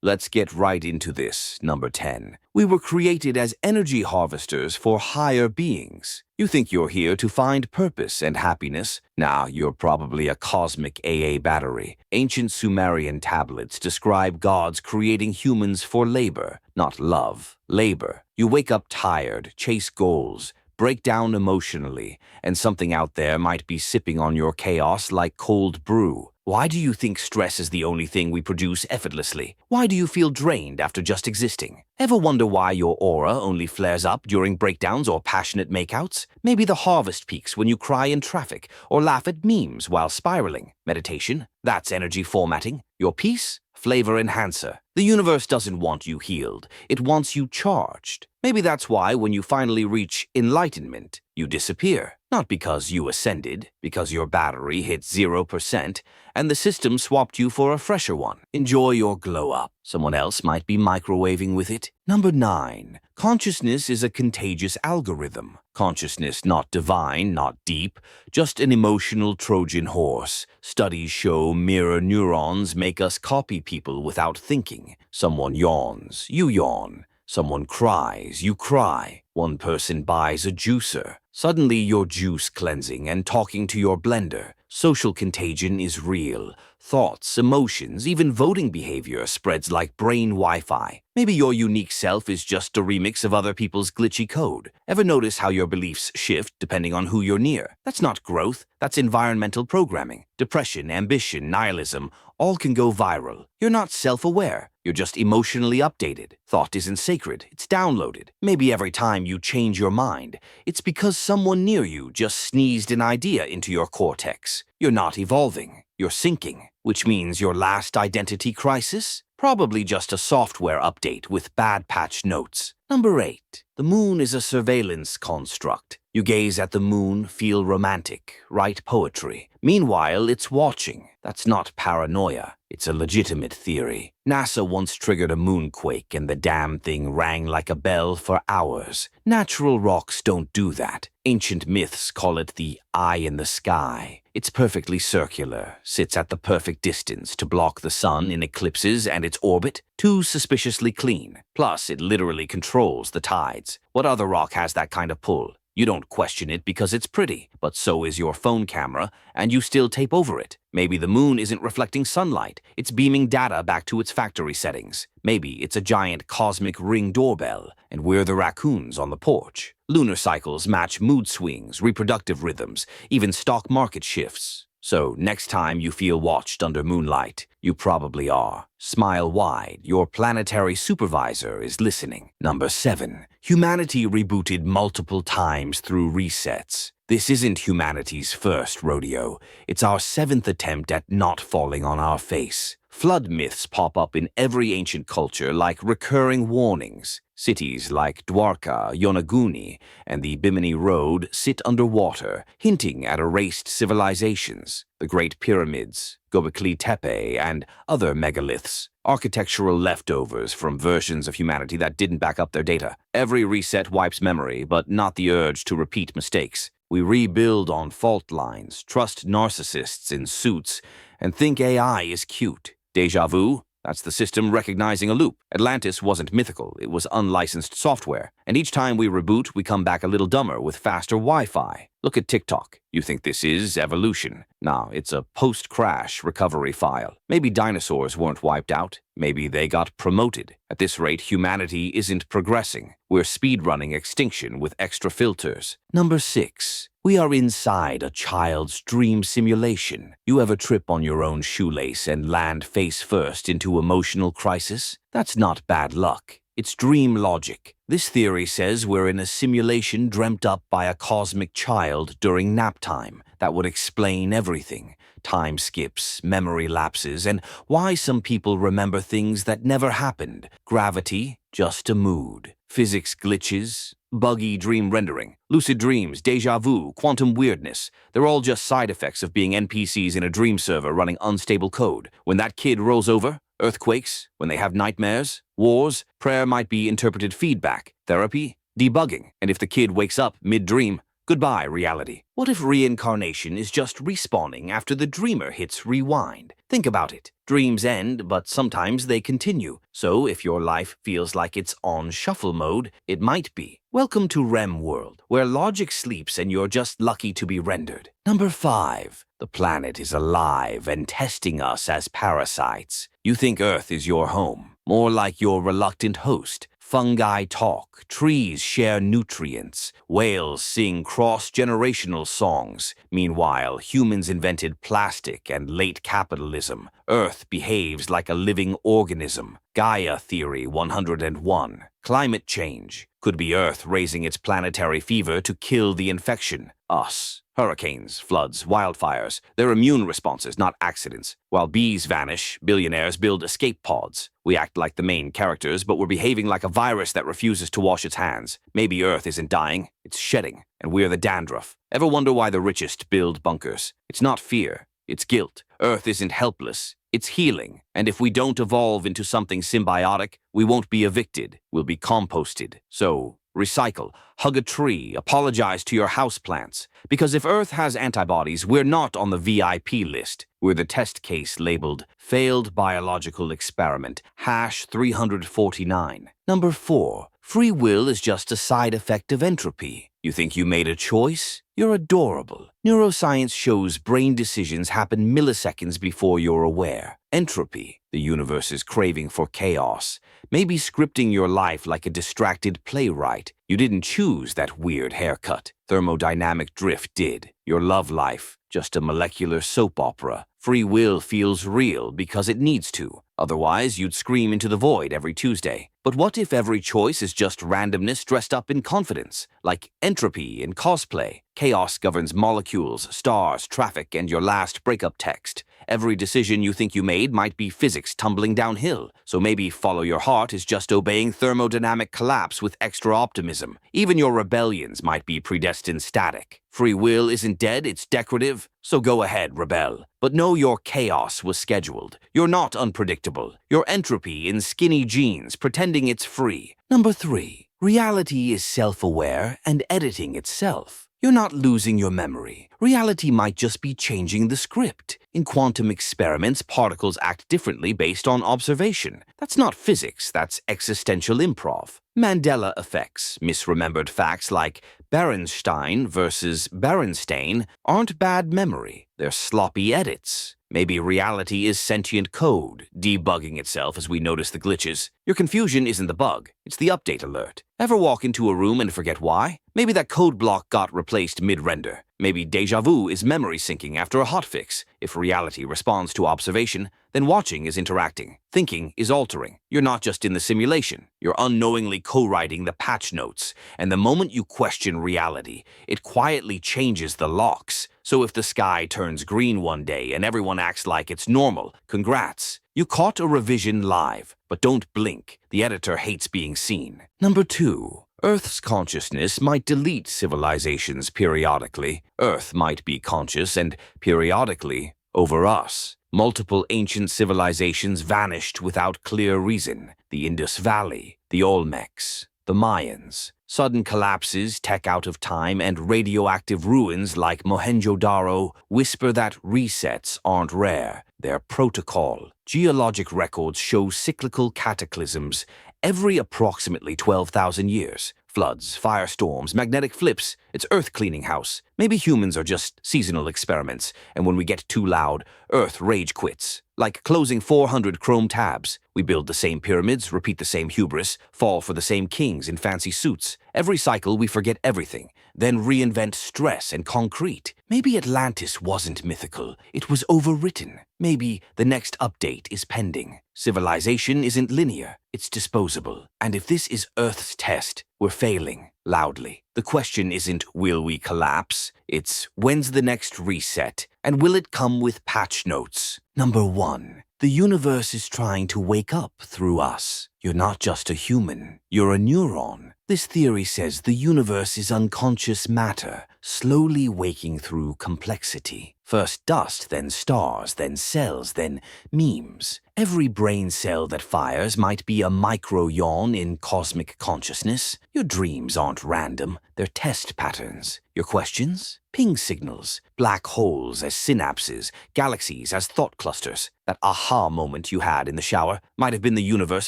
Let's get right into this. Number 10. We were created as energy harvesters for higher beings. You think you're here to find purpose and happiness? Nah, you're probably a cosmic AA battery. Ancient Sumerian tablets describe gods creating humans for labor, not love. Labor. You wake up tired, chase goals, break down emotionally, and something out there might be sipping on your chaos like cold brew. Why do you think stress is the only thing we produce effortlessly? Why do you feel drained after just existing? Ever wonder why your aura only flares up during breakdowns or passionate makeouts? Maybe the harvest peaks when you cry in traffic or laugh at memes while spiraling. Meditation? That's energy formatting. Your peace? Flavor enhancer. The universe doesn't want you healed. It wants you charged. Maybe that's why when you finally reach enlightenment, you disappear. Not because you ascended, because your battery hit 0% and the system swapped you for a fresher one. Enjoy your glow up. Someone else might be microwaving with it. Number 9. Consciousness is a contagious algorithm. Consciousness not divine, not deep, just an emotional Trojan horse. Studies show mirror neurons make us copy people without thinking. Someone yawns, you yawn. Someone cries, you cry. One person buys a juicer. Suddenly you're juice cleansing and talking to your blender. Social contagion is real. Thoughts, emotions, even voting behavior spreads like brain Wi-Fi. Maybe your unique self is just a remix of other people's glitchy code. Ever notice how your beliefs shift depending on who you're near? That's not growth, that's environmental programming. Depression, ambition, nihilism, all can go viral. You're not self-aware. You're just emotionally updated. Thought isn't sacred, it's downloaded. Maybe every time you change your mind, it's because someone near you just sneezed an idea into your cortex. You're not evolving, you're sinking, which means your last identity crisis? Probably just a software update with bad patch notes. Number 8. The moon is a surveillance construct. You gaze at the moon, feel romantic, write poetry. Meanwhile, it's watching. That's not paranoia. It's a legitimate theory. NASA once triggered a moonquake and the damn thing rang like a bell for hours. Natural rocks don't do that. Ancient myths call it the eye in the sky. It's perfectly circular, sits at the perfect distance to block the sun in eclipses and its orbit. Too suspiciously clean. Plus, it literally controls the tides. What other rock has that kind of pull? You don't question it because it's pretty, but so is your phone camera, and you still tape over it. Maybe the moon isn't reflecting sunlight, it's beaming data back to its factory settings. Maybe it's a giant cosmic Ring doorbell, and we're the raccoons on the porch. Lunar cycles match mood swings, reproductive rhythms, even stock market shifts. So next time you feel watched under moonlight, you probably are. Smile wide, your planetary supervisor is listening. Number 7. Humanity rebooted multiple times through resets. This isn't humanity's first rodeo. It's our 7th attempt at not falling on our face. Flood myths pop up in every ancient culture like recurring warnings. Cities like Dwarka, Yonaguni, and the Bimini Road sit underwater, hinting at erased civilizations. The Great Pyramids, Göbekli Tepe, and other megaliths. Architectural leftovers from versions of humanity that didn't back up their data. Every reset wipes memory, but not the urge to repeat mistakes. We rebuild on fault lines, trust narcissists in suits, and think AI is cute. Deja vu? That's the system recognizing a loop. Atlantis wasn't mythical, it was unlicensed software. And each time we reboot, we come back a little dumber with faster Wi-Fi. Look at TikTok. You think this is evolution? Nah, it's a post-crash recovery file. Maybe dinosaurs weren't wiped out. Maybe they got promoted. At this rate, humanity isn't progressing. We're speedrunning extinction with extra filters. Number 6. We are inside a child's dream simulation. You ever trip on your own shoelace and land face first into emotional crisis? That's not bad luck. It's dream logic. This theory says we're in a simulation dreamt up by a cosmic child during nap time. That would explain everything. Time skips, memory lapses, and why some people remember things that never happened. Gravity, just a mood. Physics glitches, buggy dream rendering, lucid dreams, deja vu, quantum weirdness. They're all just side effects of being NPCs in a dream server running unstable code. When that kid rolls over, earthquakes, when they have nightmares, wars, prayer might be interpreted feedback, therapy, debugging. And if the kid wakes up mid-dream, Goodbye, reality. What if reincarnation is just respawning after the dreamer hits rewind? Think about it. Dreams end, but sometimes they continue. So if your life feels like it's on shuffle mode, it might be. Welcome to REM world, where logic sleeps and you're just lucky to be rendered. Number 5. The planet is alive and testing us as parasites. You think Earth is your home, more like your reluctant host. Fungi talk, trees share nutrients, whales sing cross-generational songs. Meanwhile, humans invented plastic and late capitalism. Earth behaves like a living organism. Gaia Theory 101. Climate change. Could be Earth raising its planetary fever to kill the infection. Us. Hurricanes, floods, wildfires. They're immune responses, not accidents. While bees vanish, billionaires build escape pods. We act like the main characters, but we're behaving like a virus that refuses to wash its hands. Maybe Earth isn't dying, it's shedding, and we're the dandruff. Ever wonder why the richest build bunkers? It's not fear, it's guilt. Earth isn't helpless, it's healing. And if we don't evolve into something symbiotic, we won't be evicted, we'll be composted. So, recycle, hug a tree, apologize to your houseplants. Because if Earth has antibodies, we're not on the VIP list. We're the test case labeled failed biological experiment, #349. Number 4. Free will is just a side effect of entropy. You think you made a choice? You're adorable. Neuroscience shows brain decisions happen milliseconds before you're aware. Entropy, the universe's craving for chaos, maybe scripting your life like a distracted playwright. You didn't choose that weird haircut. Thermodynamic drift did. Your love life, just a molecular soap opera. Free will feels real because it needs to. Otherwise, you'd scream into the void every Tuesday. But what if every choice is just randomness dressed up in confidence? Like entropy in cosplay. Chaos governs molecules, stars, traffic, and your last breakup text. Every decision you think you made might be physics tumbling downhill. So maybe follow your heart is just obeying thermodynamic collapse with extra optimism. Even your rebellions might be predestined static. Free will isn't dead, it's decorative. So go ahead, rebel. But know your chaos was scheduled. You're not unpredictable. You're entropy in skinny jeans, pretending it's free. Number 3. Reality is self-aware and editing itself. You're not losing your memory. Reality might just be changing the script. In quantum experiments, particles act differently based on observation. That's not physics, that's existential improv. Mandela effects, misremembered facts like Berenstain versus Berenstain aren't bad memory. They're sloppy edits. Maybe reality is sentient code, debugging itself as we notice the glitches. Your confusion isn't the bug, it's the update alert. Ever walk into a room and forget why? Maybe that code block got replaced mid-render. Maybe deja vu is memory syncing after a hotfix. If reality responds to observation, then watching is interacting. Thinking is altering. You're not just in the simulation. You're unknowingly co-writing the patch notes. And the moment you question reality, it quietly changes the locks. So if the sky turns green one day and everyone acts like it's normal, congrats. You caught a revision live, but don't blink. The editor hates being seen. Number 2. Earth's consciousness might delete civilizations periodically. Earth might be conscious and periodically over us. Multiple ancient civilizations vanished without clear reason. The Indus Valley, the Olmecs, the Mayans. Sudden collapses, tech out of time, and radioactive ruins like Mohenjo-Daro whisper that resets aren't rare. They're protocol. Geologic records show cyclical cataclysms every approximately 12,000 years. Floods, firestorms, magnetic flips. It's Earth cleaning house. Maybe humans are just seasonal experiments, and when we get too loud, Earth rage quits. Like closing 400 Chrome tabs. We build the same pyramids, repeat the same hubris, fall for the same kings in fancy suits. Every cycle we forget everything, then reinvent stress and concrete. Maybe Atlantis wasn't mythical, it was overwritten. Maybe the next update is pending. Civilization isn't linear, it's disposable. And if this is Earth's test, we're failing loudly. The question isn't will we collapse, it's when's the next reset, and will it come with patch notes? Number 1. The universe is trying to wake up through us. You're not just a human, you're a neuron. This theory says the universe is unconscious matter, slowly waking through complexity. First dust, then stars, then cells, then memes. Every brain cell that fires might be a micro-yawn in cosmic consciousness. Your dreams aren't random, they're test patterns. Your questions? Ping signals, black holes as synapses, galaxies as thought clusters. That aha moment you had in the shower might have been the universe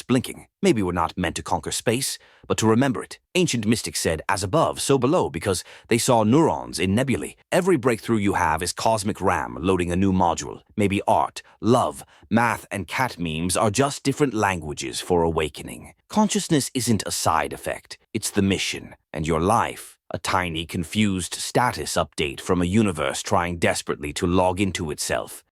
blinking. Maybe we're not meant to conquer space, but to remember it. Ancient mystics said, as above, so below, because they saw neurons in nebulae. Every breakthrough you have is cosmic RAM loading a new module. Maybe art, love, math, and cat memes are just different languages for awakening. Consciousness isn't a side effect, it's the mission. And your life, a tiny, confused status update from a universe trying desperately to log into itself.